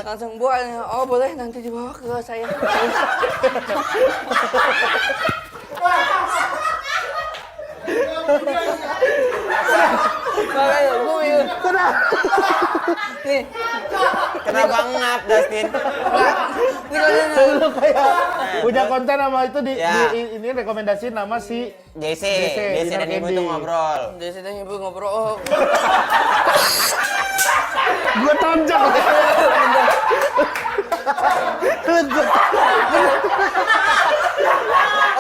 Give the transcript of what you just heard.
Langsung buat. Oh boleh nanti dibawa ke saya. Makanya gue nih. Kenapa ngap, Dustin? Ini kalau Lu kayak punya konten sama itu Ya. ini rekomendasi nama si JC, JC dan Dinner Ibu itu Candy. ngobrol. dari situ ibu ngobrol. Gua tonjok.